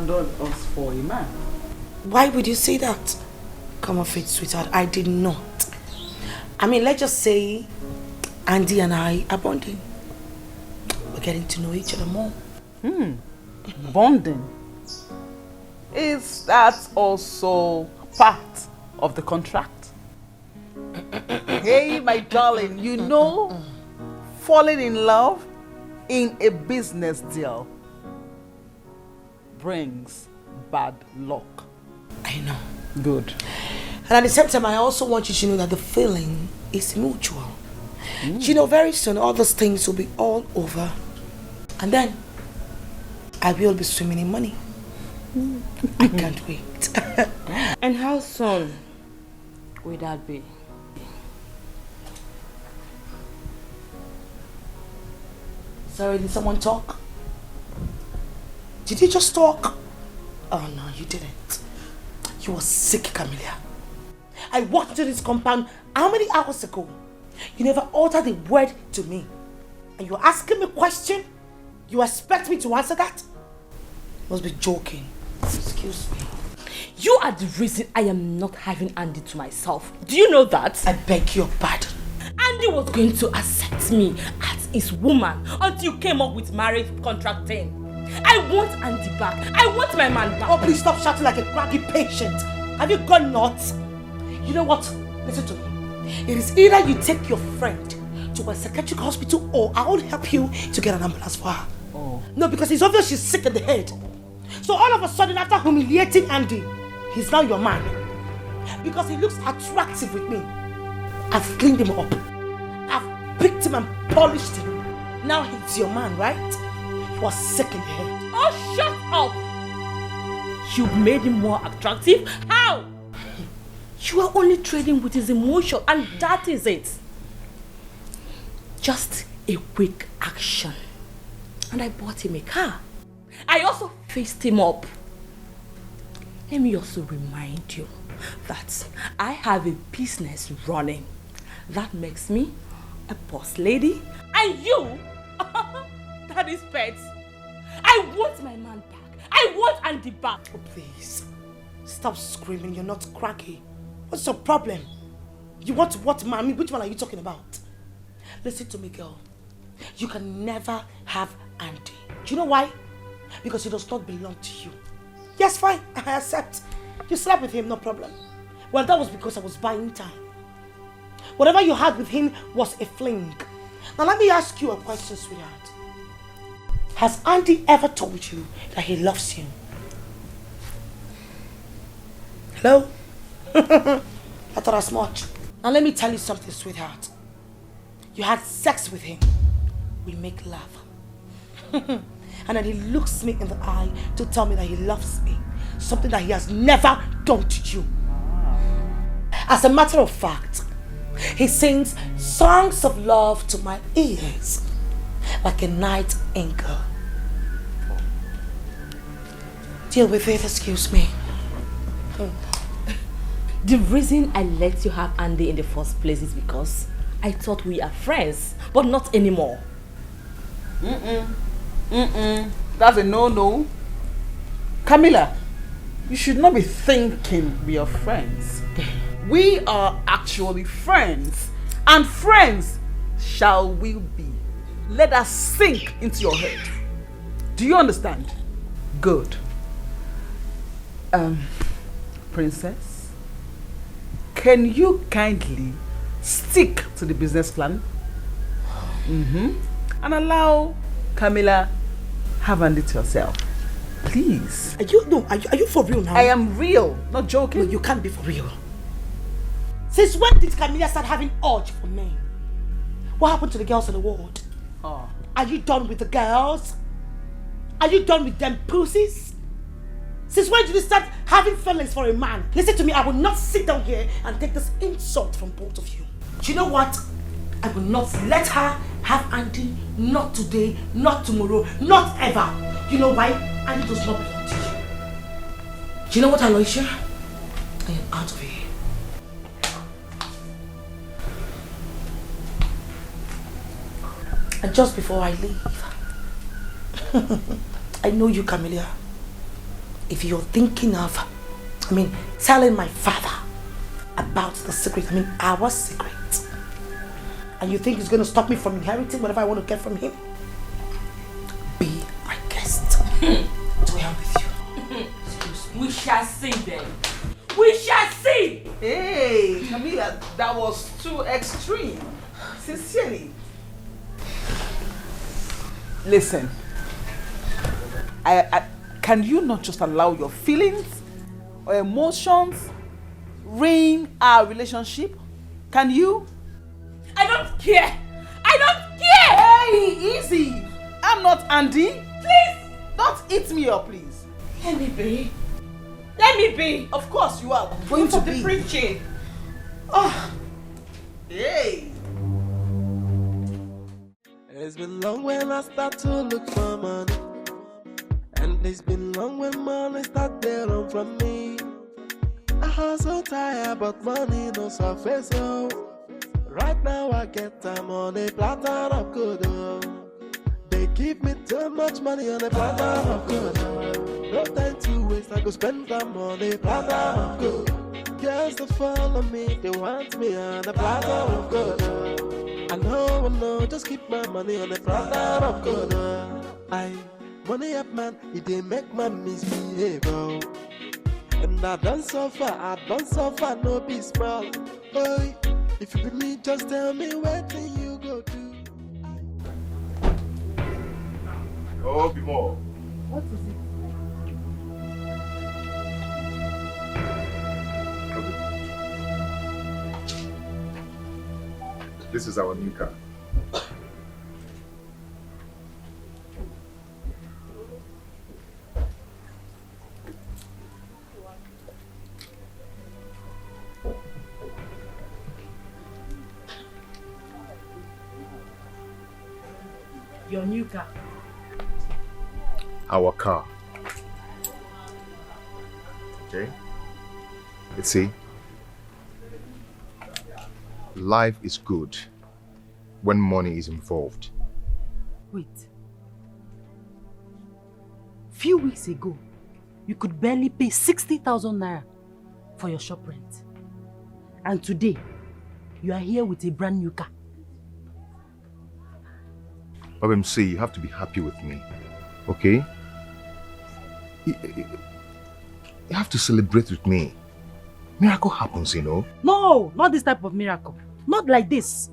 abandoned us for a man. Why would you say that? Come off it, sweetheart. I did not. I mean, let's just say Andy and I are bonding. We're getting to know each other more. Bonding. Is that also part of the contract? Hey, my darling, you know, falling in love in a business deal brings bad luck. I know. Good. And at the same time, I also want you to know that the feeling is mutual. You know, very soon all those things will be all over. And then I will be swimming in money. I can't wait. And how soon will that be? Sorry, did someone talk? Did you just talk? Oh no, you didn't. You were sick, Camilla. I walked into this compound how many hours ago? You never uttered a word to me. And you're asking me a question? You expect me to answer that? You must be joking. Excuse me. You are the reason I am not having Andy to myself. Do you know that? I beg your pardon. Andy was going to accept me as his woman until you came up with marriage contract thing. I want Andy back. I want my man back. Oh, please stop shouting like a craggy patient. Have you gone nuts? You know what? Listen to me. It is either you take your friend to a psychiatric hospital or I will help you to get an ambulance for her. Oh. No, because it's obvious she's sick in the head. So all of a sudden, after humiliating Andy, he's now your man. Because he looks attractive with me. I've cleaned him up. I've picked him and polished him. Now he's your man, right? You are sick in the head. Oh, shut up! You made him more attractive? How? You are only trading with his emotion, and that is it. Just a quick action. And I bought him a car. I also faced him up. Let me also remind you that I have a business running. That makes me a boss lady. And you, that is pet. I want my man back. I want Andy back. Oh, please. Stop screaming. You're not cracky. What's your problem? You want what, mommy? Which one are you talking about? Listen to me, girl. You can never have Andy. Do you know why? Because he does not belong to you. Yes, fine. I accept. You slept with him, no problem. Well, that was because I was buying time. Whatever you had with him was a fling. Now, let me ask you a question, sweetheart. Has Andy ever told you that he loves you? Hello? I thought as much. Now, let me tell you something, sweetheart. You had sex with him. We make love. And then he looks me in the eye to tell me that he loves me. Something that he has never done to you. As a matter of fact, he sings songs of love to my ears like a night angel. Deal with it, excuse me. The reason I let you have Andy in the first place is because I thought we are friends, but not anymore. That's a no-no. Camilla, you should not be thinking we are friends. We are actually friends. And friends shall we be. Let us sink into your head. Do you understand? Good. Princess, can you kindly stick to the business plan? And allow Camilla have Andy to yourself. Please. Are you for real now? I am real, not joking. No, you can't be for real. Since when did Camilla start having urge for men? What happened to the girls in the ward? Oh. Are you done with the girls? Are you done with them pussies? Since when did you start having feelings for a man? Listen to me, I will not sit down here and take this insult from both of you. Do you know what? I will not let her have Andy, not today, not tomorrow, not ever. You know why? Andy does not belong to you. Do you know what, Aloysia? I am out of here. And just before I leave, I know you, Camilla. if you're thinking of, telling my father about the secret, our secret, and you think it's going to stop me from inheriting whatever I want to get from him, be my guest. To hell with you. We shall see then. We shall see! Hey, Camilla, that was too extreme. Sincerely. Listen, can you not just allow your feelings or emotions reign our relationship? Can you? I don't care! I don't care! Hey, easy! I'm not Andy. Please! Don't eat me up, please. Let me be. Let me be. Of course you are going to be. Preaching. Oh. Hey. It's been long when I start to look for money, and it's been long when money start to run from me. I hustle tired, but money no surface. So right now I get time on a platter of good. They give me too much money on a platter of good. No time to waste, I go spend them on a platter of good. Girls that follow me, they want me on a platter of good. I know, just keep my money on the platter of good. Money up man, it didn't make my misbehave. And I done suffer, no be small. Boy, if you be me, just tell me where can you go to. Oh, be more. What is it? This is our new car. Your new car. Our car. Okay? You see, life is good when money is involved. Wait. Few weeks ago, you could barely pay 60,000 naira for your shop rent. And today, you are here with a brand new car. OMC, you have to be happy with me. Okay? You have to celebrate with me. Miracle happens, you know. No, not this type of miracle. Not like this.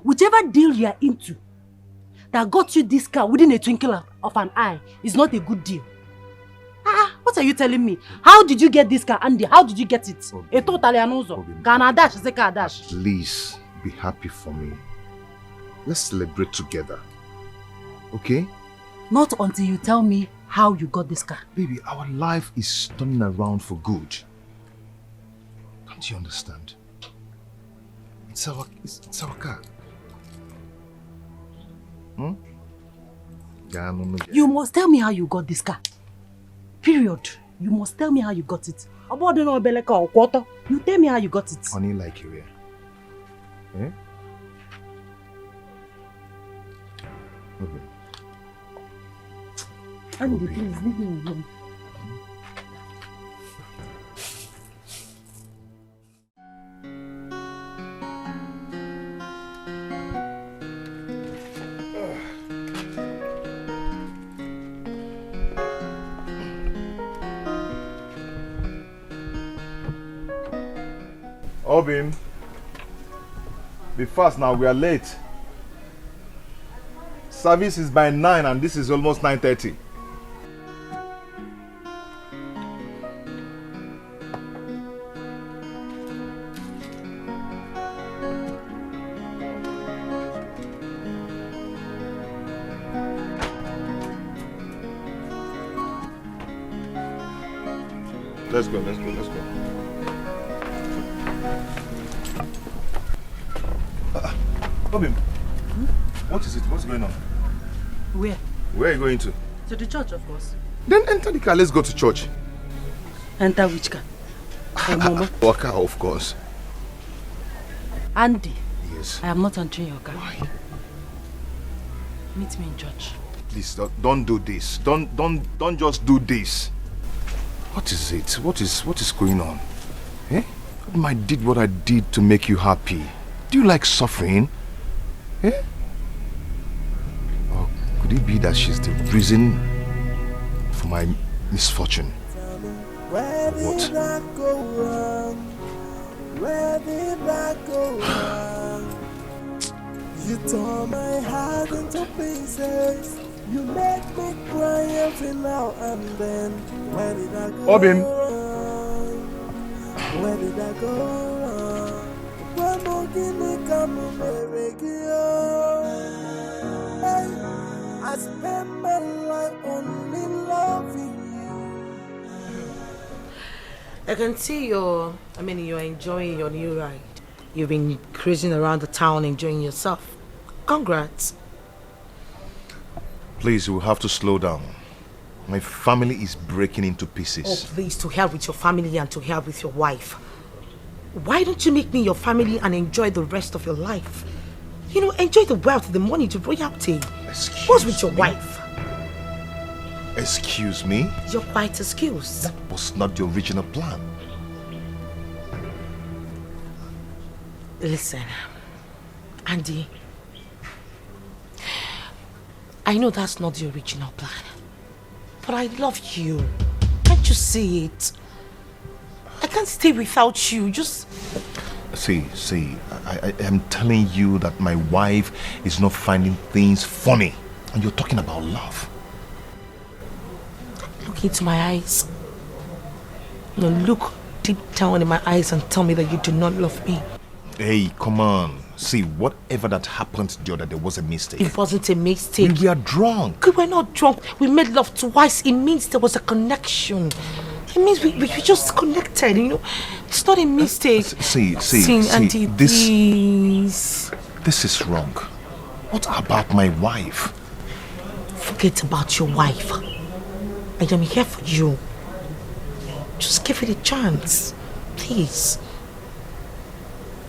Whichever deal you are into that got you this car within a twinkle of an eye is not a good deal. What are you telling me? How did you get this car, Andy? How did you get it? A totally anuzo. Dash. Please be happy for me. Let's celebrate together. Okay? Not until you tell me how you got this car. Baby, our life is turning around for good. Don't you understand? It's our car. You must tell me how you got this car. Period. You must tell me how you got it. You tell me how you got it. Only like you here. Eh? Okay. Andy, please leave me alone. Obim, be fast now, we are late. Service is by 9 and this is almost 9:30. Let's go. Obim, what is it? What's going on? Where? Where are you going to? To the church, of course. Then enter the car, let's go to church. Enter which car? Mama. Our car, of course. Andy. Yes. I am not entering your car. Why? Meet me in church. please, don't do this. Don't just do this. What is it? What is going on? Eh? I did what I did to make you happy. Do you like suffering? Eh? Or could it be that she's the reason for my misfortune? Where did I go wrong? Where did I go wrong? You tore my heart into pieces. You make me cry every now and then. Where did I go Obim. wrong? Where did I go wrong? Where more can I come I spend my life only loving you. I can see you're enjoying your new ride. You've been cruising around the town enjoying yourself. Congrats. Please, we'll have to slow down. My family is breaking into pieces. Oh, please, to hell with your family and to hell with your wife. Why don't you make me your family and enjoy the rest of your life? You know, enjoy the wealth, the money, the royalty. What's with your wife? Excuse me? You're quite excused. That was not the original plan. Listen, Andy, I know that's not the original plan, but I love you. Can't you see it? I can't stay without you. Just See, I am telling you that my wife is not finding things funny, and you're talking about love. look into my eyes. No, look deep down in my eyes and tell me that you do not love me. Hey, come on. See, whatever that happened the other day was a mistake. It wasn't a mistake. We are drunk. We were not drunk. We made love twice. It means there was a connection. It means we just connected, you know. It's not a mistake. See, Auntie, this is wrong. What about my wife? Forget about your wife. I am here for you. Just give it a chance. Please.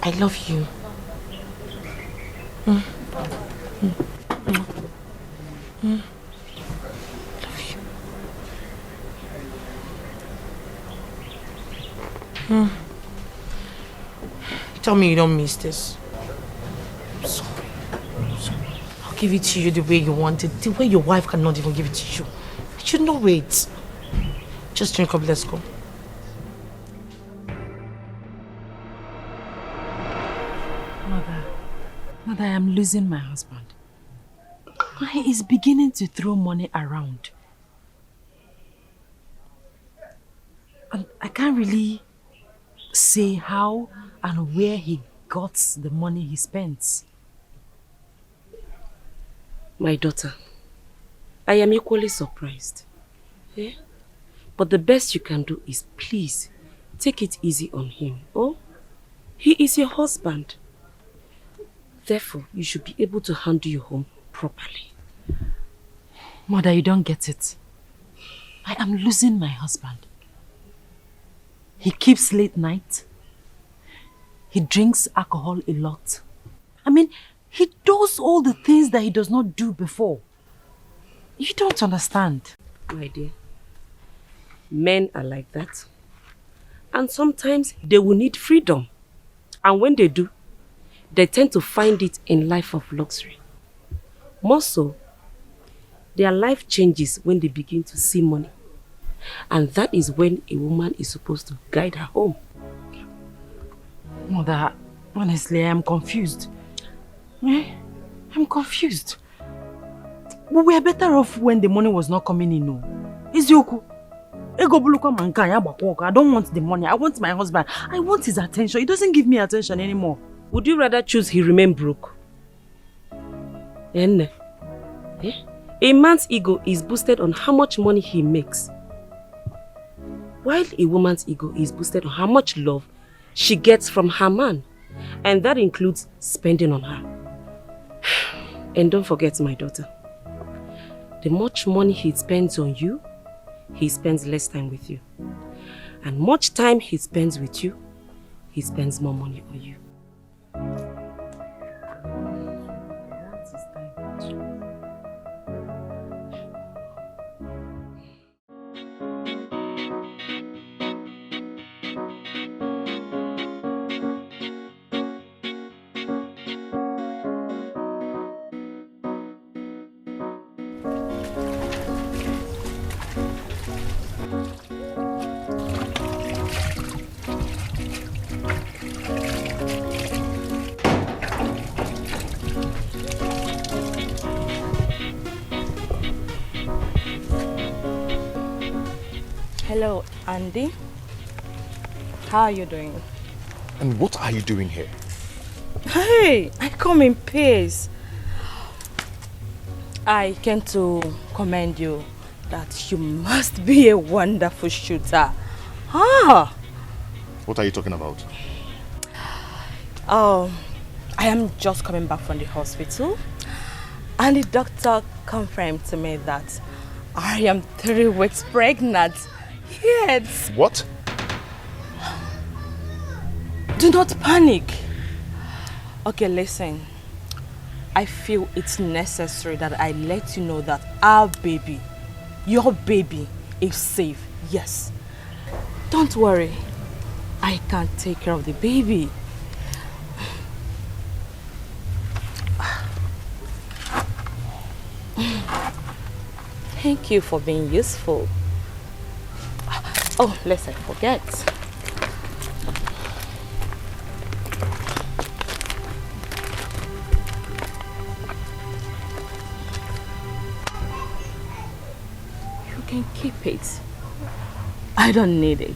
I love you. Love you. Tell me you don't miss this. I'm sorry. I'll give it to you the way you want it. The way your wife cannot even give it to you. You should know it. Just drink up, let's go. Mother, I am losing my husband. He is beginning to throw money around. And I can't really say how and where he got the money he spends. My daughter, I am equally surprised. Yeah? But the best you can do is please take it easy on him. Oh, he is your husband. Therefore, you should be able to handle your home properly. Mother, you don't get it. I am losing my husband. He keeps late night. He drinks alcohol a lot. I mean, he does all the things that he does not do before. You don't understand. My dear, men are like that. And sometimes they will need freedom. And when they do, they tend to find it in life of luxury. More so, their life changes when they begin to see money. And that is when a woman is supposed to guide her home. Mother, honestly, I am confused. I'm confused. We were better off when the money was not coming in. No. Izioku. I don't want the money. I want my husband. I want his attention. He doesn't give me attention anymore. Would you rather choose he remain broke? A man's ego is boosted on how much money he makes, while a woman's ego is boosted on how much love she gets from her man. And that includes spending on her. And don't forget, my daughter, the much money he spends on you, he spends less time with you. And much time he spends with you, he spends more money on you. Hello, Andy. How are you doing? And what are you doing here? Hey, I come in peace. I came to commend you that you must be a wonderful shooter. Ah! What are you talking about? I am just coming back from the hospital and the doctor confirmed to me that I am 3 weeks pregnant. Yes. What? Do not panic. Okay, listen. I feel it's necessary that I let you know that our baby, your baby, is safe. Yes. Don't worry. I can take care of the baby. Thank you for being useful. Oh, lest I forget. You can keep it. I don't need it.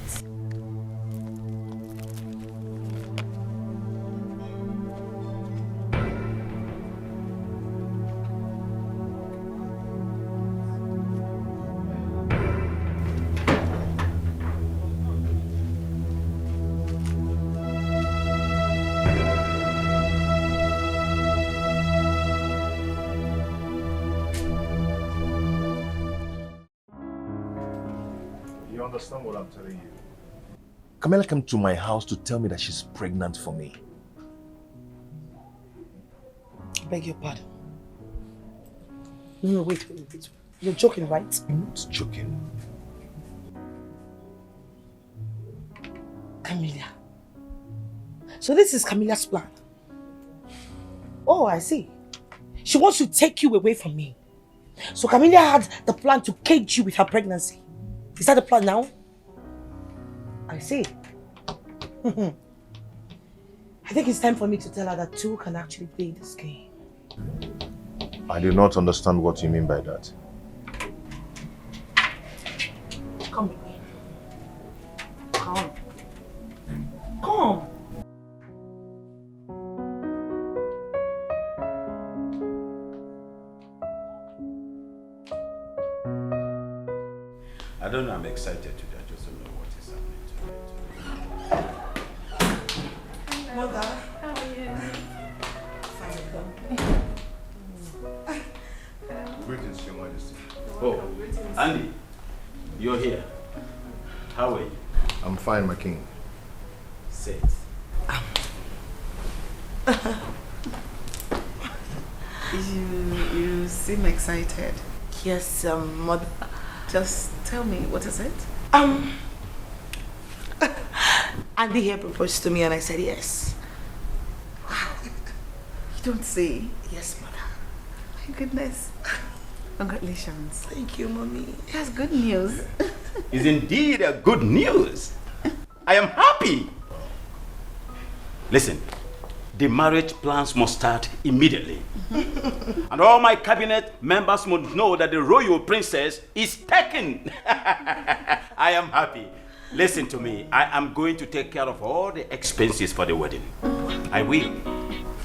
Understand what I'm telling you. Camilla came to my house to tell me that she's pregnant for me. I beg your pardon. No, wait. You're joking, right? I'm not joking. Camilla. So this is Camilla's plan. Oh, I see. She wants to take you away from me. So Camilla had the plan to cage you with her pregnancy. Is that the plan now? I see. I think it's time for me to tell her that two can actually play this game. I do not understand what you mean by that. Come with me. Come. Come. I don't know, I'm excited today. I just don't know what is happening today. Mother. How are you? Greetings, Your Majesty. Oh, Andy, you're here. How are you? I'm fine, my king. Sit. You seem excited. Yes, mother. Just tell me, what is it? Andy here proposed to me and I said yes. You don't say. Yes, mother. My goodness. Congratulations. Thank you, mommy. That's good news. Is indeed a good news. I am happy. Listen, the marriage plans must start immediately. And all my cabinet members must know that the royal princess is taken. I am happy. Listen to me. I am going to take care of all the expenses for the wedding. I will.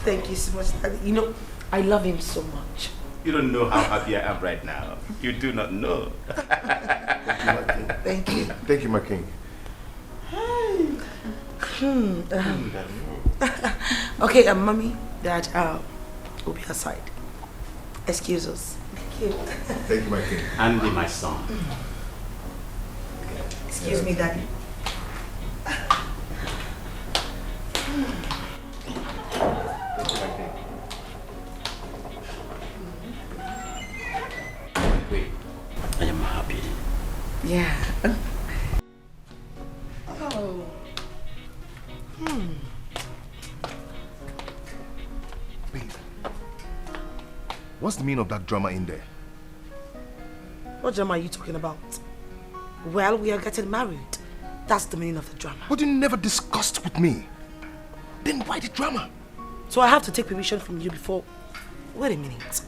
Thank you so much, Daddy. You know, I love him so much. You don't know how happy I am right now. You do not know. Thank you. Thank you, my king. Okay, mommy, Dad, will be aside. Excuse us. Thank you. Thank you, my king. Andy, my son. Excuse me, Daddy. Thank you, my king. Wait, I am happy. Yeah. Oh. Babe, what's the meaning of that drama in there? What drama are you talking about? Well, we are getting married. That's the meaning of the drama. But you never discussed with me. Then why the drama? So I have to take permission from you before... Wait a minute.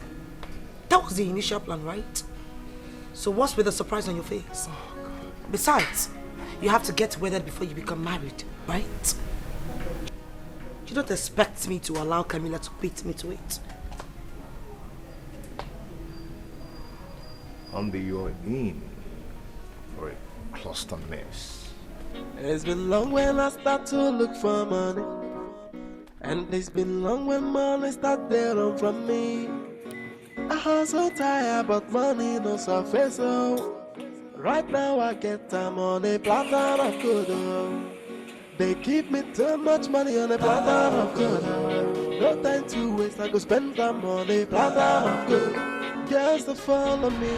That was the initial plan, right? So what's with the surprise on your face? Oh, God. Besides, you have to get wedded before you become married, right? You don't expect me to allow Camilla to beat me to it. Only you're in for a cluster mess. It's been long when I start to look for money, and it's been long when money start to run from me. I hustle tired, but money no surface. So right now I get time on a platter of good. They give me too much money on a platter of good. No time to waste, I go spend time on a platter of good. Girls to follow me,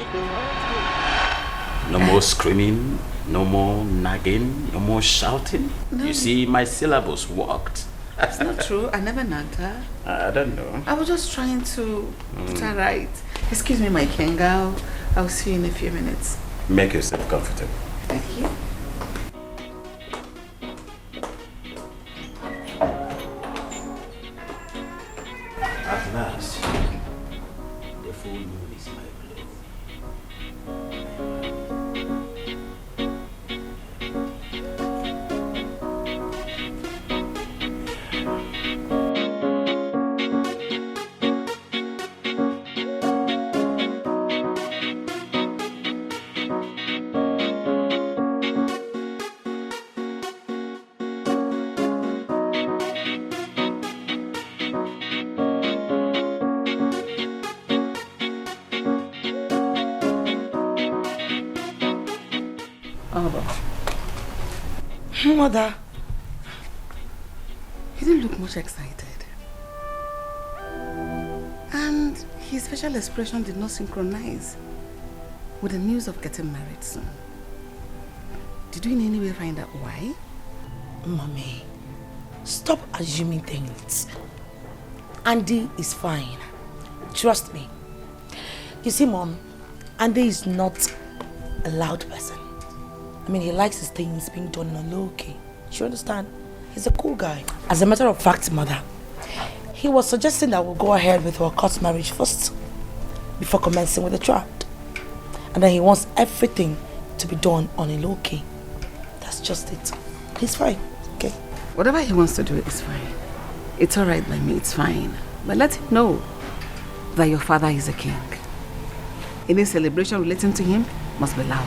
No more screaming, no more nagging, no more shouting. No. You see, my syllables worked. It's not true. I never nagged her. I don't know. I was just trying to put her right. Excuse me, my king. I'll see you in a few minutes. Make yourself comfortable. Thank you. At last, the full moon is my blow. Mother, He didn't look much excited. And his facial expression did not synchronize with the news of getting married soon. Did you in any way find out why? Mommy, stop assuming things. Andy is fine. Trust me. You see, Mom, Andy is not a loud person. I mean, he likes his things being done on a low key. You understand? He's a cool guy. As a matter of fact, Mother, he was suggesting that we'll go ahead with our court marriage first before commencing with the child. And then he wants everything to be done on a low key. That's just it. He's fine, okay? Whatever he wants to do is fine. It's all right by me, it's fine. But let him know that your father is a king. Any celebration relating to him must be loud,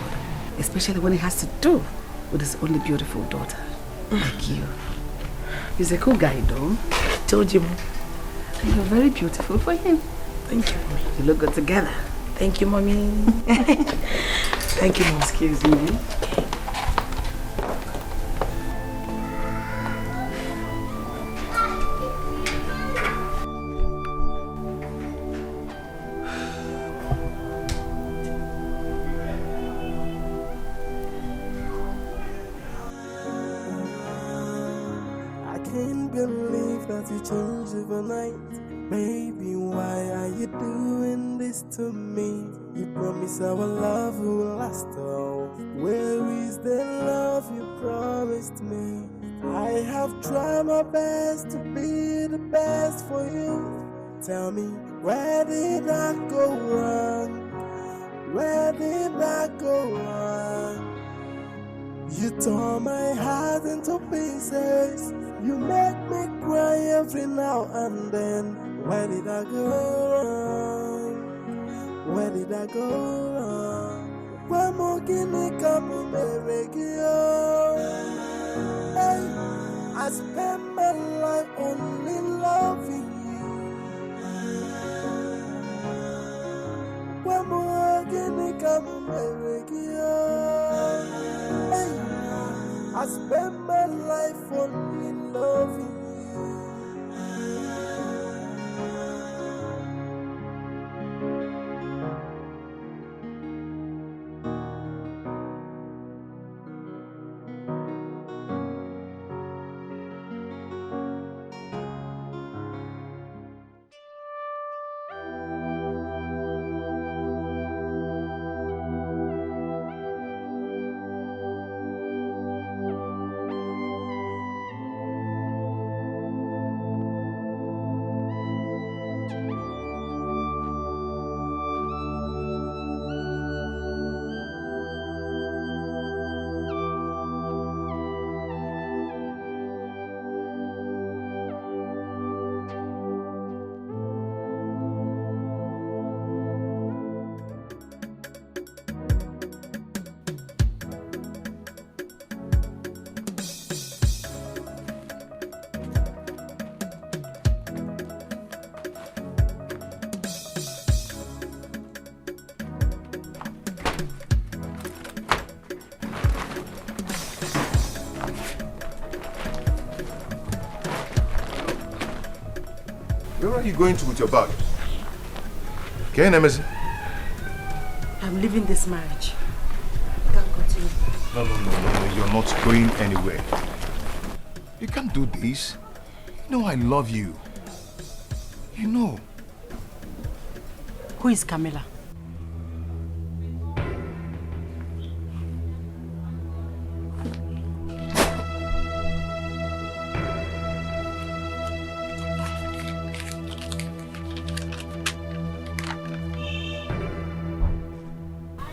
especially when it has to do with his only beautiful daughter, like you. He's a cool guy, though. Told you. And you're very beautiful for him. Thank you, Mommy. You look good together. Thank you, Mommy. Thank you, Mom. Excuse me. You change overnight. Baby, why are you doing this to me? You promise our love will last all. Where is the love you promised me? I have tried my best to be the best for you. Tell me, where did I go wrong? Where did I go wrong? You tore my heart into pieces. You make me cry every now and then. Where did I go wrong? Where did I go wrong? Where more guinea come Hey, I spent my life only loving you. Where more guinea come Hey, I spent my life only loving you. Where are you going to with your bag? Okay, Nemesis? I'm leaving this marriage. I can't continue. No, you're not going anywhere. You can't do this. You know I love you. You know. Who is Camilla?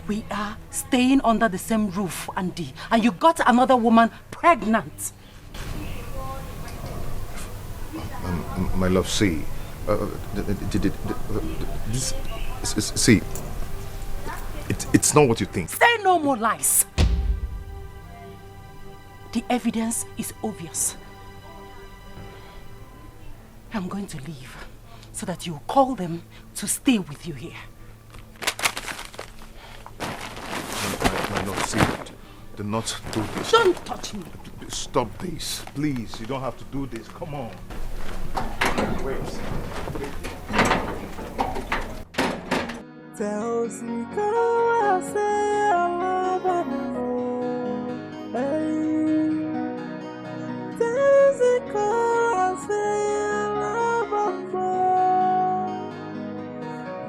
We are staying under the same roof, Andy, and you got another woman pregnant. My love, see. See. It's not what you think. Say no more lies. The evidence is obvious. I'm going to leave so that you call them to stay with you here. My love, see. Do not do this. Don't touch me. Stop this. Please, you don't have to do this. Come on. Wait. Tell Zicora, say I love her more. Hey. Tell Zicora, say I love her more.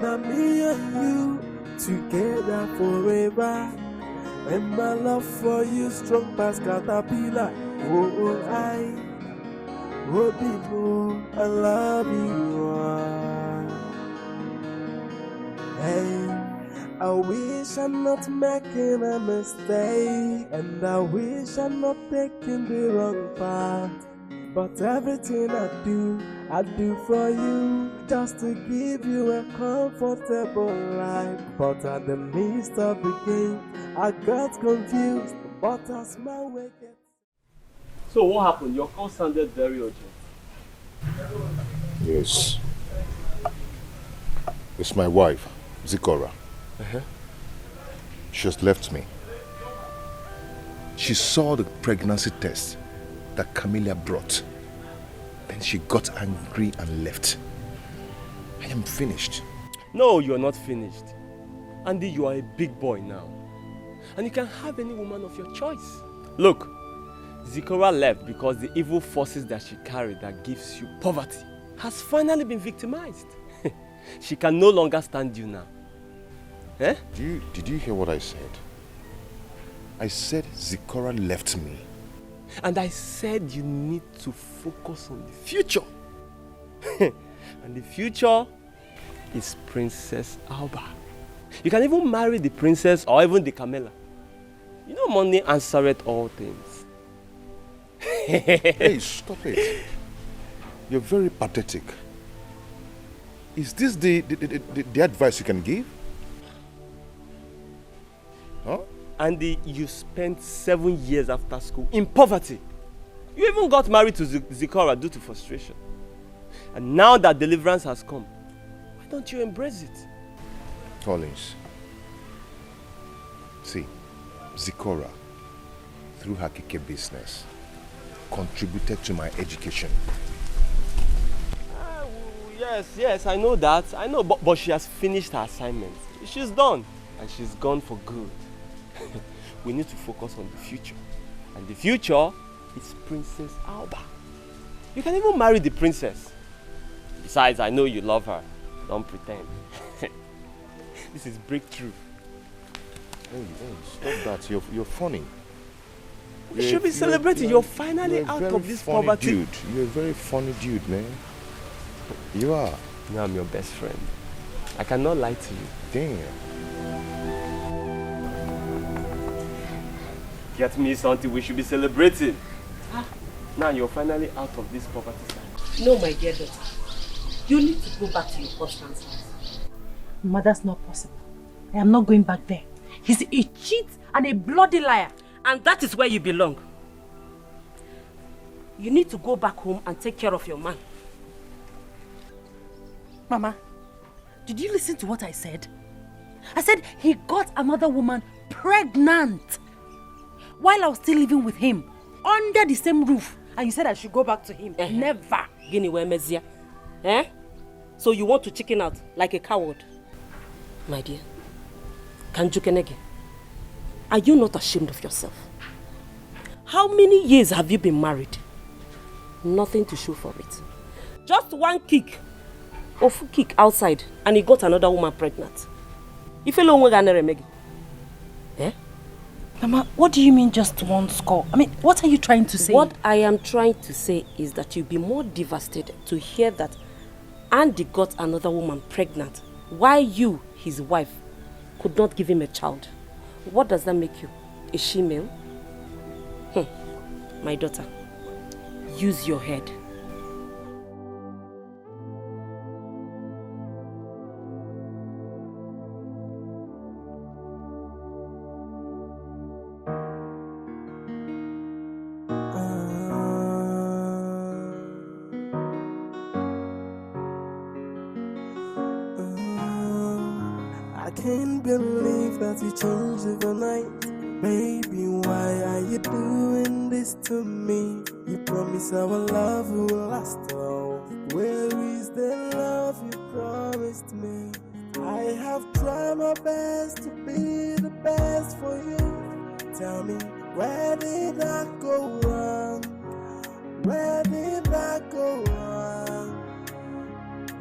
Now me and you together forever. And my love for you strong past caterpillar. Oh, I love you. Hey, I wish I'm not making a mistake, and I wish I'm not taking the wrong path. But everything I do for you, just to give you a comfortable life. But at the midst of the game, I got confused, but as my way gets... So what happened? Your call sounded very urgent. Yes. It's my wife, Zicora. She just left me. She saw the pregnancy test that Camilla brought. Then she got angry and left. I am finished. No, you are not finished. Andy, you are a big boy now. And you can have any woman of your choice. Look, Zicora left because the evil forces that she carried that gives you poverty has finally been victimized. She can no longer stand you now. Eh? Did you hear what I said? I said Zicora left me. And I said you need to focus on the future. And the future is Princess Alba. You can even marry the princess or even the Camilla. You know money answereth all things. Hey, stop it. You're very pathetic. Is this the advice you can give? Huh? Andy, you spent 7 years after school in poverty. You even got married to Zicora due to frustration. And now that deliverance has come, why don't you embrace it? Collins, see, Zicora, through her kike business, contributed to my education. Yes, I know that. I know, but she has finished her assignment. She's done, and she's gone for good. We need to focus on the future. And the future is Princess Alba. You can even marry the princess. Besides, I know you love her. Don't pretend. This is breakthrough. Hey, stop that. You're funny. We should be celebrating. You're finally out of this poverty. Dude. You're a very funny dude, man. You are. Now I'm your best friend. I cannot lie to you. Damn. Get me something we should be celebrating. Now you're finally out of this poverty side. No, my dear daughter. You need to go back to your husband's house. Ma, that's not possible. I am not going back there. He's a cheat and a bloody liar. And that is where you belong. You need to go back home and take care of your man. Mama, did you listen to what I said? I said he got another woman pregnant while I was still living with him under the same roof. And you said I should go back to him. Never. Guinea where Mezia. Eh? So you want to chicken out like a coward? My dear, Kanjukenege, are you not ashamed of yourself? How many years have you been married? Nothing to show for it. Just one kick, kick outside, and he got another woman pregnant. If you don't want eh? Mama, what do you mean just one score? I mean, what are you trying to say? What I am trying to say is that you'll be more devastated to hear that Andy got another woman pregnant while you, his wife, could not give him a child. What does that make you? A she-male? My daughter, use your head. I can't believe that you changed overnight. Baby, why are you doing this to me? You promised our love will last all. Where is the love you promised me? I have tried my best to be the best for you. Tell me, where did I go wrong? Where did I go wrong?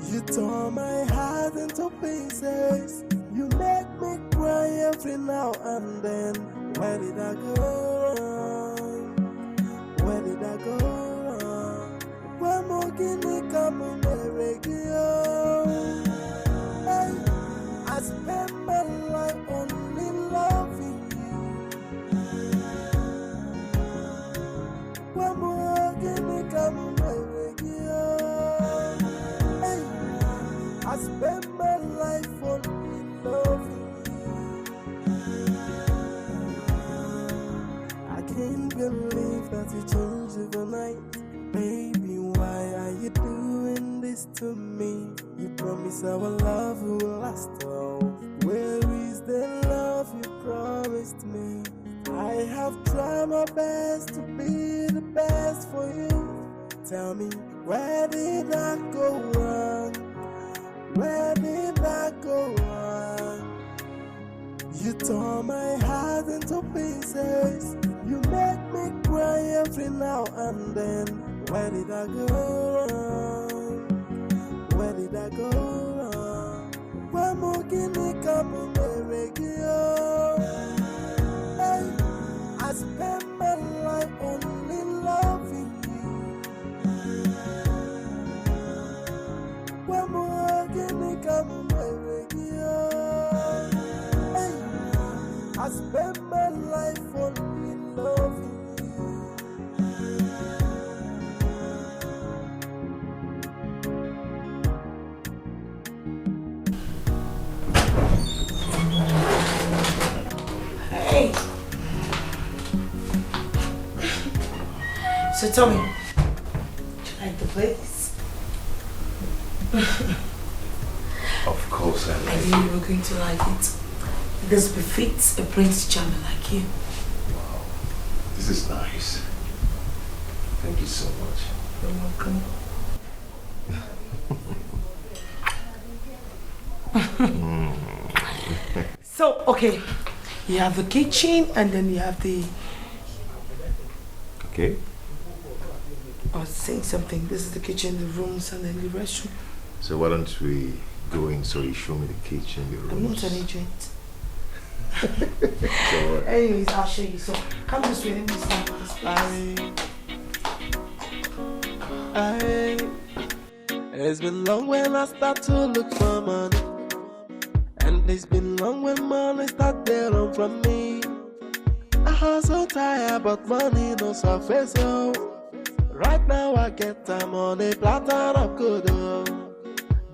You tore my heart into pieces. You make me cry every now and then. Where did I go wrong? Where did I go wrong? Where more can you come on the radio? Hey, I spend my life only loving you. Where more can you come on the radio? Hey, I spend my life only loving you. I can't believe that you changed overnight. Baby, why are you doing this to me? You promised our love will last all. Where is the love you promised me? I have tried my best to be the best for you. Tell me, where did I go wrong? Where did I go wrong? You tore my heart into pieces. You make me cry every now and then. Where did I go wrong? Where did I go wrong? Where more can you come on the radio? Hey, I spend my life only loving you. Where more can you come on the radio? Hey, I spend my life only loving you. Hey. So tell me, do you like the place? Of course I I like knew you were going to like it. This befits a prince charmer like you. Wow, this is nice. Thank you so much. You're welcome. So, okay, you have the kitchen and then you have the... Okay. I was saying something. This is the kitchen, the rooms, and then the restroom. So why don't we go in so you show me the kitchen, the rooms? I'm not an agent. So, Anyways, I'll show you. So, come this way. Let me start with this place. It's been long when I start to look for money, and it's been long when money start to run from me. I hustle tired, but money no surface. So right now I get time on a platter of good.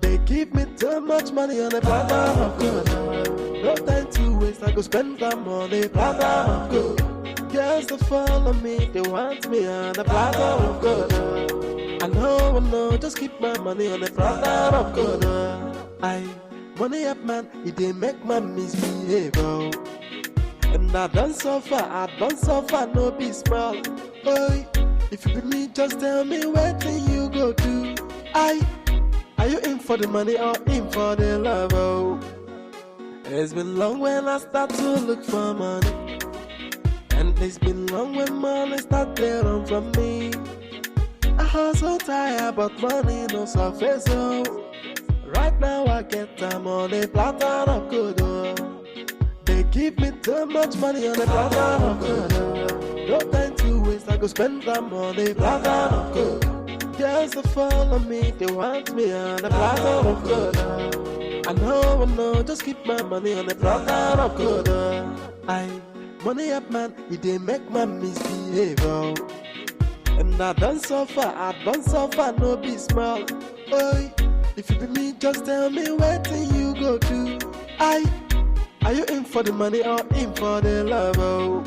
They give me too much money on a platter of good. No time to waste, I go spend them on a platter of good. Girls to follow me, they want me on a platter of good. I know, just keep my money on a platter of good. Money up man, it dey make man misbehave. And I don't suffer, no be small. Boy, if you be me, just tell me what thing you go do. Are you in for the money or in for the love? Oh, it's been long when I start to look for money, and it's been long when money start to run from me. I so tired, but money no surface. Oh, right now I get time on the platter of good. Oh, they give me too much money on the platter of good. Oh, no time to waste, I go spend time on the platter of good. Girls that follow me, they want me on the platter of good. I know, just keep my money on the platter of good. Money up man, it they make my misbehave. Oh. And I done suffer, no be small. Oi, if you be me, just tell me what thing you go do. Are you in for the money or in for the love? Oh,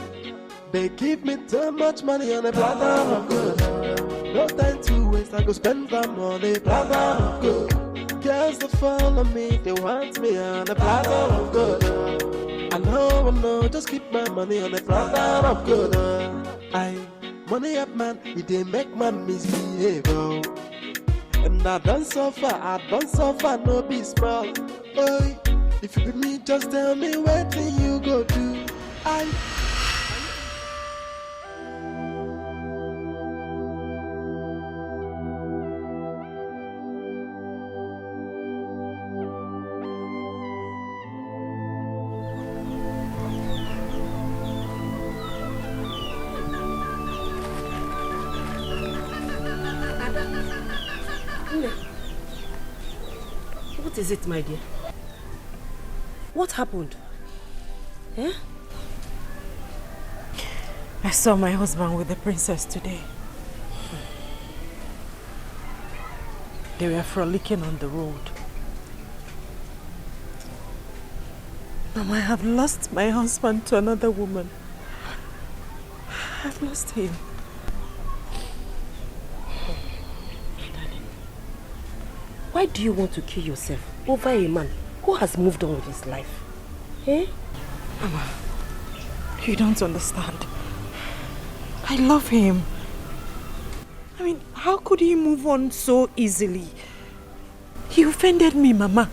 they give me too much money on the platter of good. No time to waste, I go spend them on the platter of good. Girls that follow me, they want me on the platter of good. I know, just keep my money on the platter of good. Money up man, it they make my misbehave. Oh. And I done suffer, no be small. Oi, if you be me, just tell me what thing you go do. What is it, my dear? What happened? Eh? I saw my husband with the princess today. They were frolicking on the road. Now I have lost my husband to another woman. I've lost him. Why do you want to kill yourself over a man who has moved on with his life? Eh? Mama, you don't understand. I love him. I mean, how could he move on so easily? He offended me, Mama.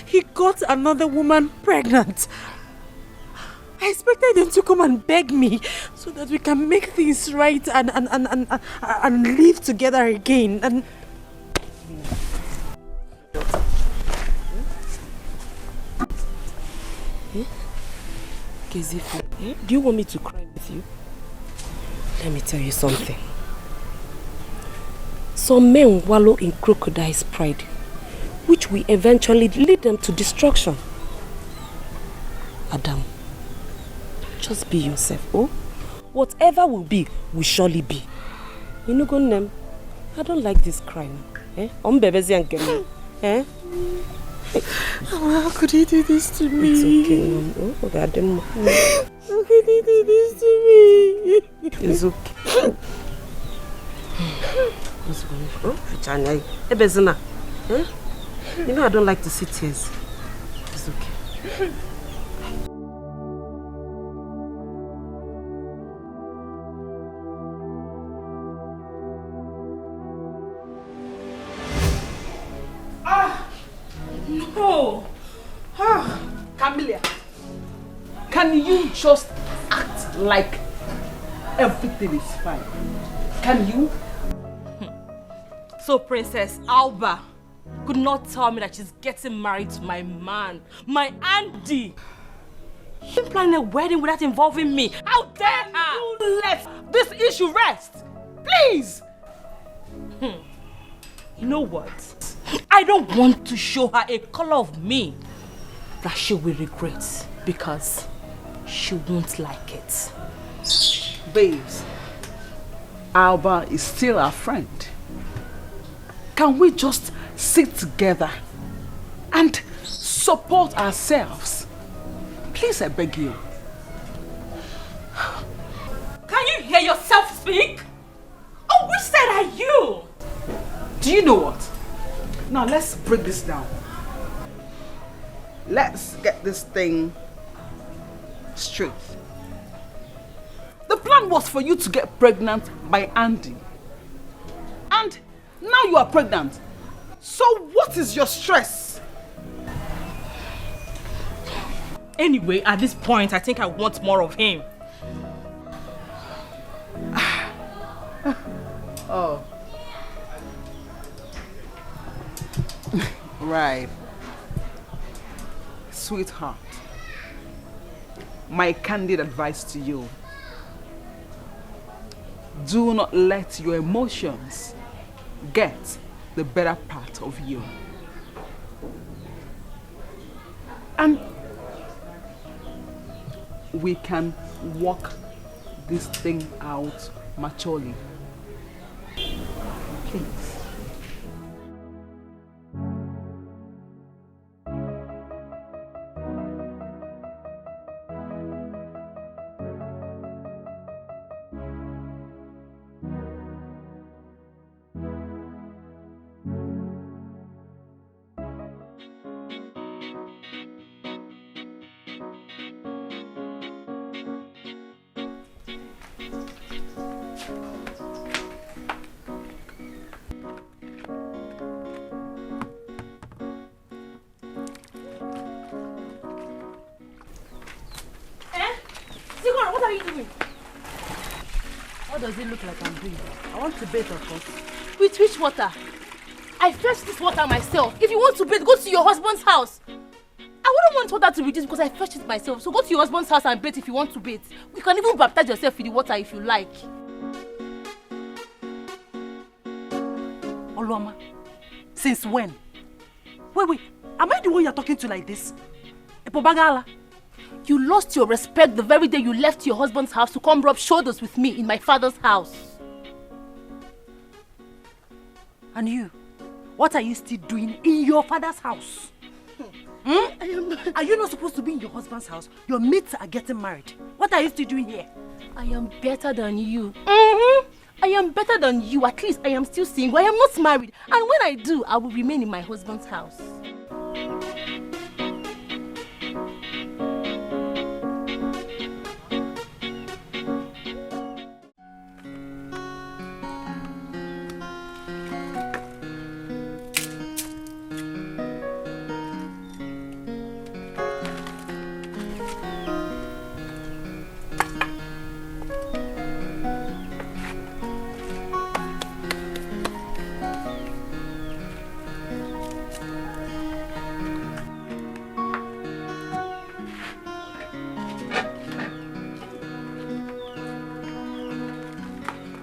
He got another woman pregnant. I expected him to come and beg me so that we can make things right and live together again. And Kezifu, do you want me to cry with you? Let me tell you something. Some men wallow in crocodile's pride, which will eventually lead them to destruction. Adam, just be yourself, oh? Whatever will be, will surely be. You know, go name. I don't like this crying. Eh? Eh? How could he do this to me? It's okay, Mom. Oh, God. How could he do this to me? It's okay. What's going on? Oh, Fichanya. Ebezina. You know I don't like to see tears. It's okay. No! Camilla, can you just act like everything is fine? Can you? So Princess Alba could not tell me that she's getting married to my man, my Andy. She's planning a wedding without involving me. How dare her! You let this issue rest, please. You know what? I don't want to show her a color of me that she will regret because she won't like it. Babes, Alba is still our friend. Can we just sit together and support ourselves? Please, I beg you. Can you hear yourself speak? Oh, which side are you? Do you know what? Now let's break this down. Let's get this thing straight. The plan was for you to get pregnant by Andy. And now you are pregnant. So what is your stress? Anyway, at this point, I think I want more of him. Oh. Right. Sweetheart, my candid advice to you: do not let your emotions get the better part of you. And we can work this thing out maturely. Please. What does it look like I'm doing? I want to bathe, of course. With which water? I fetched this water myself. If you want to bathe, go to your husband's house. I wouldn't want water to reduce because I fetched it myself. So go to your husband's house and bathe if you want to bathe. You can even baptize yourself with the water if you like. Oluoma, since when? Wait, am I the one you're talking to like this? Epobagala? You lost your respect the very day you left your husband's house to come rub shoulders with me in my father's house. And you? What are you still doing in your father's house? Are you not supposed to be in your husband's house? Your mates are getting married. What are you still doing here? I am better than you. I am better than you. At least I am still single. I am not married. And when I do, I will remain in my husband's house.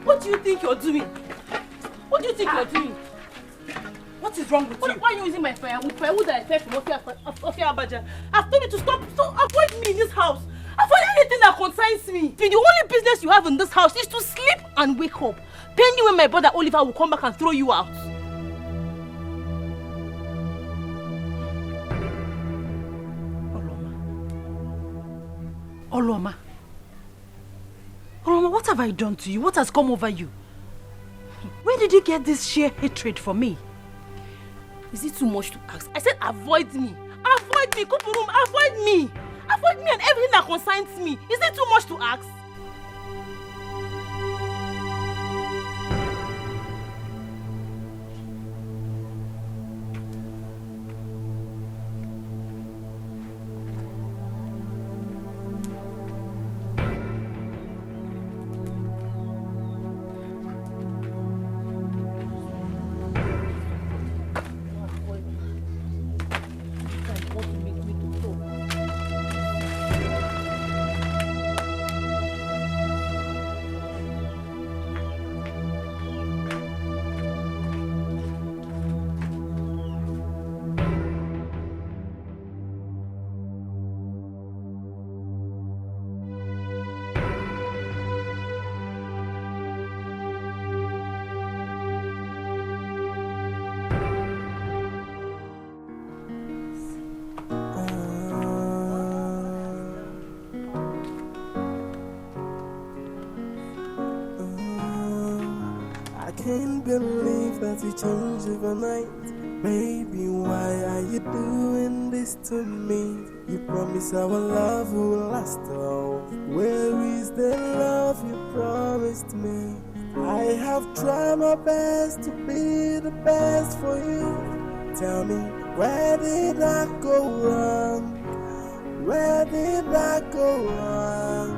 What do you think you're doing? What do you think you're doing? What is wrong with you? Why are you using my firewood? Firewood that I fed from Ofia Abaja. I've told you to stop avoid me in this house. Avoid anything that concerns me. The only business you have in this house is to sleep and wake up. Pending when my brother Oliver will come back and throw you out. Oluoma, what have I done to you? What has come over you? Where did you get this sheer hatred for me? Is it too much to ask? I said avoid me. Avoid me, Kupurum, avoid me. Avoid me and everything that concerns me. Is it too much to ask? Can't believe that you changed overnight. Baby, why are you doing this to me? You promised our love will last all. Where is the love you promised me? I have tried my best to be the best for you. Tell me, where did I go wrong? Where did I go wrong?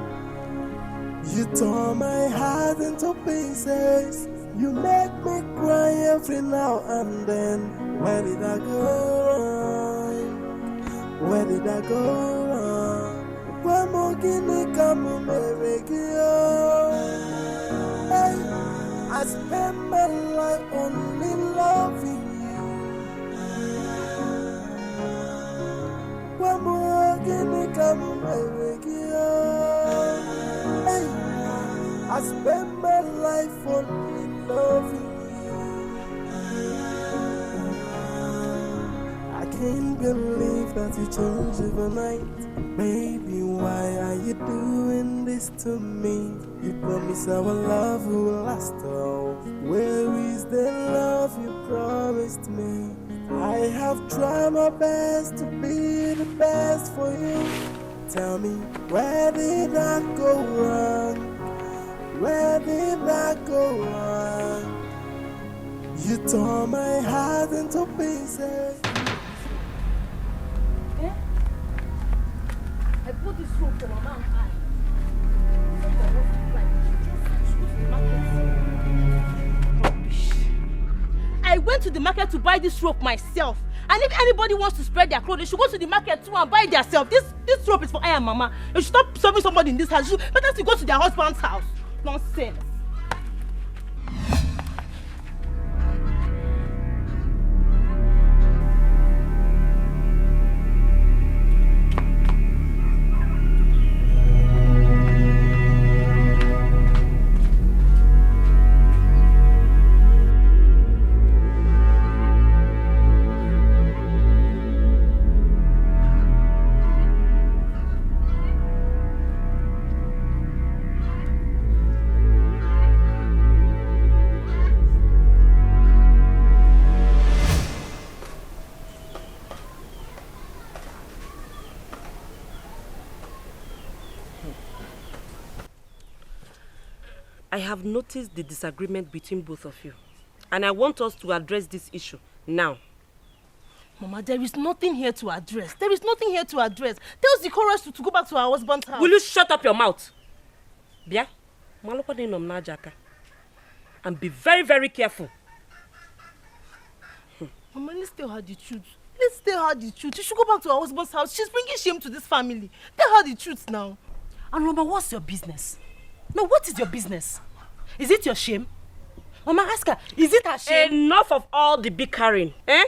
You tore my heart into pieces. You make me cry every now and then. Where did I go wrong? Where did I go wrong? Where more can I come on Hey, I spend my life only loving you. Where more can I come on Hey, I spend my life only loving you. I can't believe that you changed overnight. Baby, why are you doing this to me? You promised our love will last all. Where is the love you promised me? I have tried my best to be the best for you. Tell me, where did I go wrong? Where did I go wrong? You tore my heart into pieces. I put this rope for Mama and I went to the market to buy this rope myself. And if anybody wants to spread their clothes, they should go to the market too and buy it themselves. This rope is for I and Mama. You should stop serving somebody in this house. You should better to go to their husband's house. Nonsense. I have noticed the disagreement between both of you. And I want us to address this issue now. Mama, there is nothing here to address. There is nothing here to address. Tell Zicora to go back to her husband's house. Will you shut up your mouth? Bia, and be very, very careful. Mama, let's tell her the truth. Let's tell her the truth. She should go back to her husband's house. She's bringing shame to this family. Tell her the truth now. And Mama, what's your business? No, what is your business? Is it your shame? Mama, ask her, is it her shame? Enough of all the bickering, eh?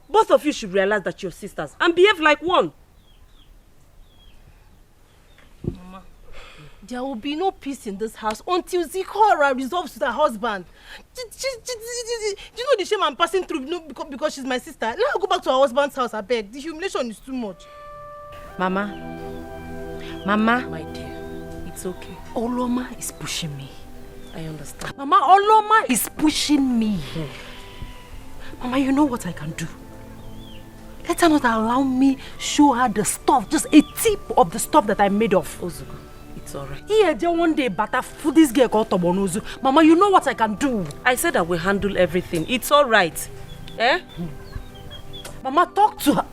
Both of you should realize that you're sisters and behave like one. Mama, there will be no peace in this house until Zicora resolves with her husband. Do you know the shame I'm passing through because she's my sister? Let her go back to her husband's house, I beg. The humiliation is too much. Mama, my dear, it's okay. Oloma is pushing me. I understand. Mama, Oloma is pushing me. Mama, you know what I can do? Let her not allow me show her the stuff, just a tip of the stuff that I made of. Ozugo, it's alright. Here, just one day, but for this girl called Tobonozu. Mama, you know what I can do. I said I will handle everything. It's alright. Eh? Mama, talk to her.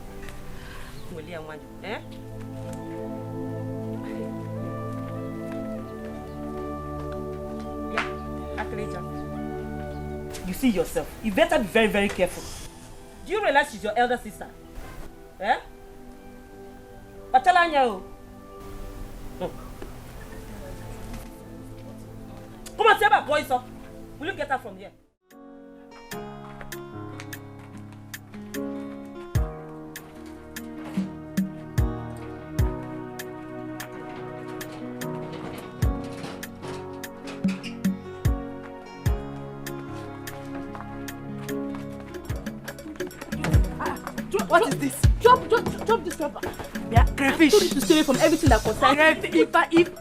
Eh? You see yourself. You better be very, very careful. Do you realize she's your elder sister? Eh? Come on, tell my boy, sir. Will you get her from here? What is this? Drop this rubber. Yeah, crayfish. I told you to stay away from everything that concerns you.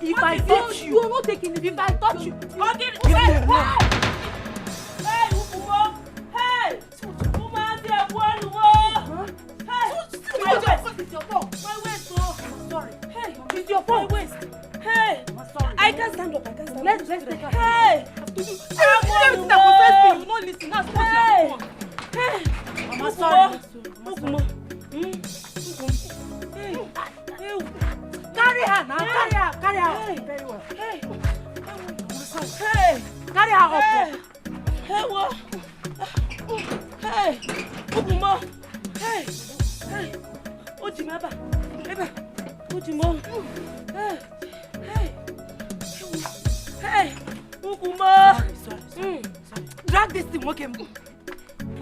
If I touch you, you're not taking it. If I touch you, Hey, it's your fault. Hey, I can't stand up. Let's take her. Hey, everything that concerns me, you not listen. That's what your fault. Hey, I'm sorry. Carry her now. Carry her. Very well. Hey. Carry her up. Hey, what? Hey, Ukumo. Hey. Ojimaba. Ojimo. Hey, Ukumo. Sorry. Drag this thing, okay?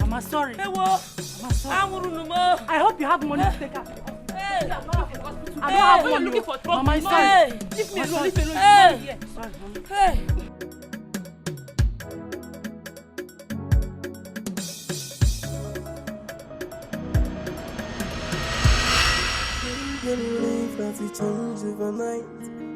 I'm sorry. Hey, what? I'm sorry. I hope you have money to take her. Hey, I don't have money. Looking for trouble. Mama, sorry. Leave me alone. Hey. Sorry. Hey. Believe that we change overnight.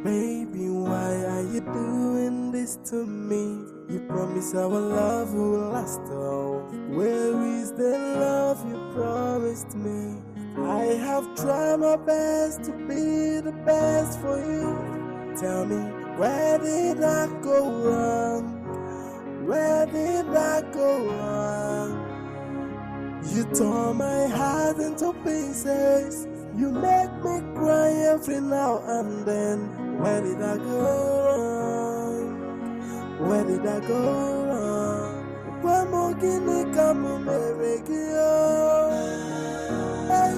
Baby, why are you doing this to me? You promise our love will last all. Where is the love you promised me? I have tried my best to be the best for you. Tell me, where did I go wrong? Where did I go wrong? You tore my heart into pieces. You make me cry every now and then. Where did I go wrong? Where did I go wrong? Why more guinea come on Hey,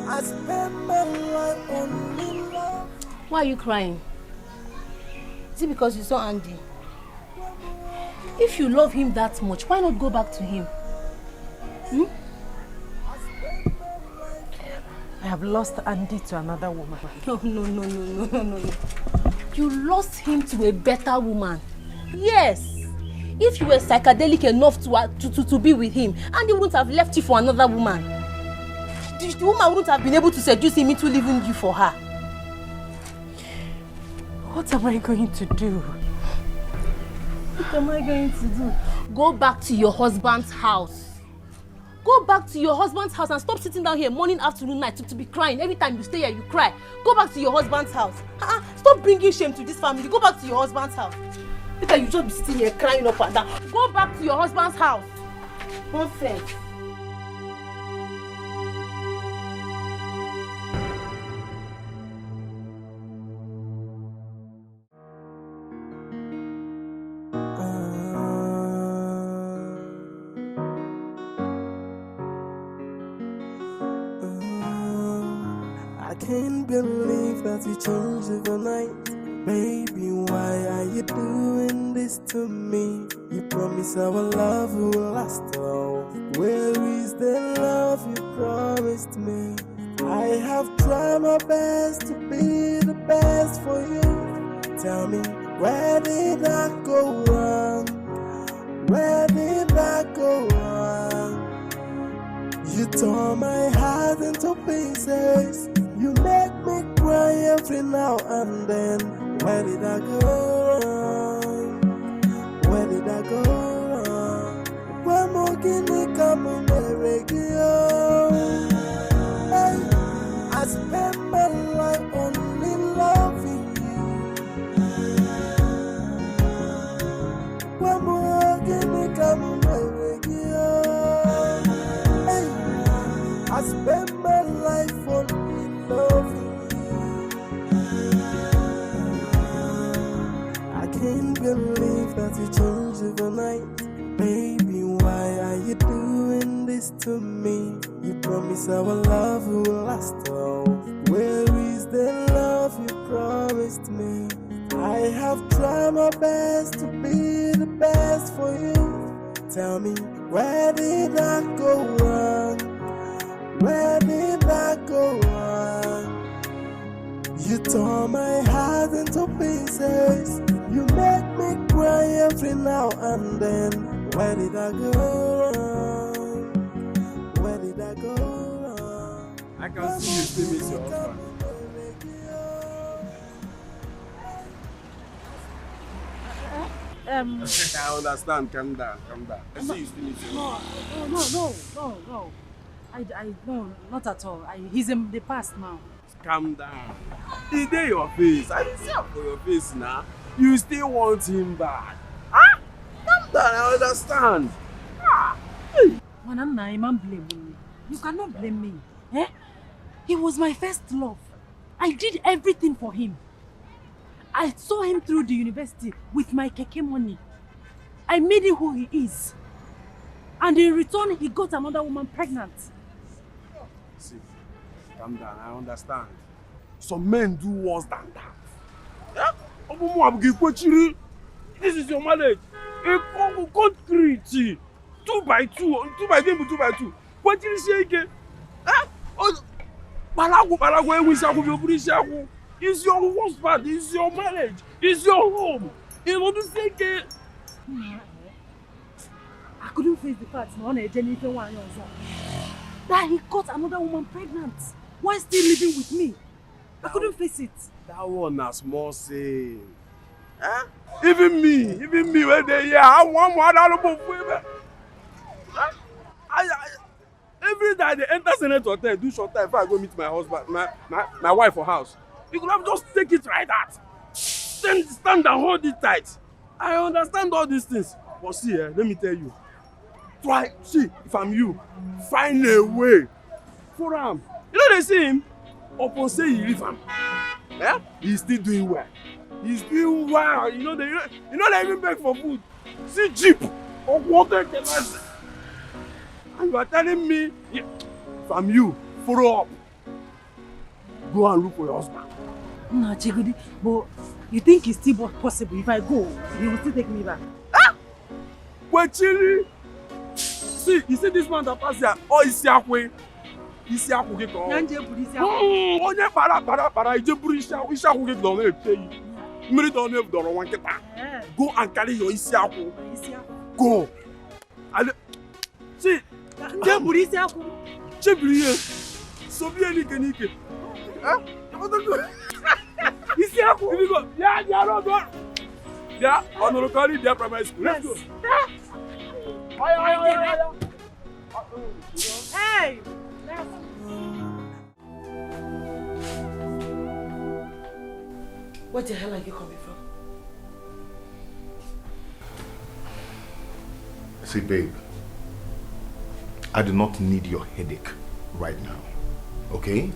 I spend my life on love. Why are you crying? Is it because you saw Andy? If you love him that much, why not go back to him? I have lost Andy to another woman. No. You lost him to a better woman. Yes. If you were psychedelic enough to be with him, Andy wouldn't have left you for another woman. The woman wouldn't have been able to seduce him into leaving you for her. What am I going to do? What am I going to do? Go back to your husband's house. Go back to your husband's house and stop sitting down here morning, afternoon, night to be crying. Every time you stay here, you cry. Go back to your husband's house. Stop bringing shame to this family. Go back to your husband's house. Peter, you just be sitting here crying up and down. Go back to your husband's house. Nonsense. I can't believe that we changed overnight. Baby, why are you doing this to me? You promise our love will last all. Where is the love you promised me? I have tried my best to be the best for you. Tell me, where did I go wrong? Where did I go wrong? You tore my heart into pieces. You make me cry every now and then. Where did I go wrong? Where did I go wrong? Why more guinea come on Hey, I spend my life only loving you. Why more guinea come on Hey, I spend my life only loving you. I can't believe that you changed overnight. Baby, why are you doing this to me? You promise our love will last all. Where is the love you promised me? I have tried my best to be the best for you. Tell me, where did I go wrong? Where did I go wrong? You tore my heart into pieces. You make me cry every now and then. Where did I go wrong? Where did I go wrong? I can see you still miss your husband. I understand. Calm down. I see you still miss your husband. No. No, not at all. He's in the past now. Calm down. He did your face. I see up for your face now. You still want him back. Calm down, I understand. Wanana, man blame me. You cannot blame me. Eh? He was my first love. I did everything for him. I saw him through the university with my keke money. I made him who he is. And in return, he got another woman pregnant. See, calm down, I understand. Some men do worse than that. Yeah? This is your marriage. A concrete 2 by 2, 2 by 2. What did you say again? It's your husband, it's your marriage, it's your home. You want to say I couldn't face the fact that he got another woman pregnant while still living with me. I couldn't face it. That one has more say. Huh? Even me, when they hear, I want more than women. Every day they enter Senate Hotel, do short time before I go meet my husband, my wife for house. You could have just take it like that. Stand and hold it tight. I understand all these things. But see, let me tell you. Try, see, if I'm you, find a way for him. You know they see him, upon say he leave him. Yeah? He's still doing well. He's doing well. You know they even beg for food. See jeep or water can. And you are telling me, if I'm you, follow up. Go and look for your husband. No, Chigudi, but you think it's still possible if I go, he will still take me back? Ah! Wait, Chili! See, you see this man that passed here? Oh, he's Yahweh. He's Yahweh. Oh, yeah, para, you just He's Yahweh. Go and carry your Isiaku. Go. See, Chebriye. So bien Nike. Huh? Isiaku. Yeah, yeah, on the locality, their primary school. Let's go. Hey! Where the hell are you coming from? See, babe, I do not need your headache right now, okay?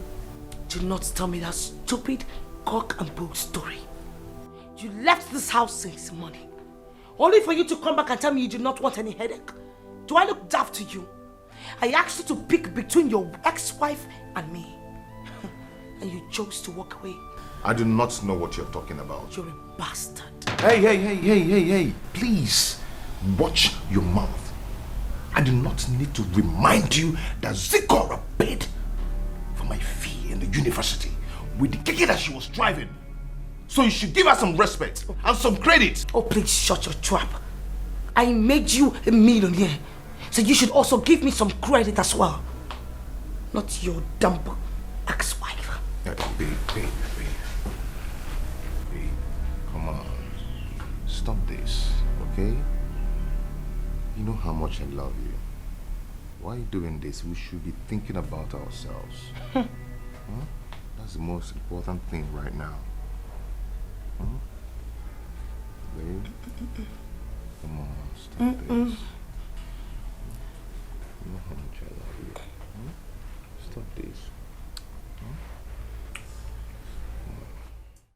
Do not tell me that stupid cock and bull story. You left this house since morning, only for you to come back and tell me you do not want any headache. Do I look daft to you? I asked you to pick between your ex-wife and me, and you chose to walk away. I do not know what you're talking about. You're a bastard. Hey, please, watch your mouth. I do not need to remind you that Zicora paid for my fee in the university with the keke that she was driving. So you should give her some respect and some credit. Oh, please shut your trap. I made you a millionaire, so you should also give me some credit as well. Not your dumb ex-wife. Babe, come on. Stop this, okay? You know how much I love you. Why are you doing this? We should be thinking about ourselves. Huh? That's the most important thing right now. Huh? Babe? Come on, stop this. You know how much I love you. Huh? Stop this.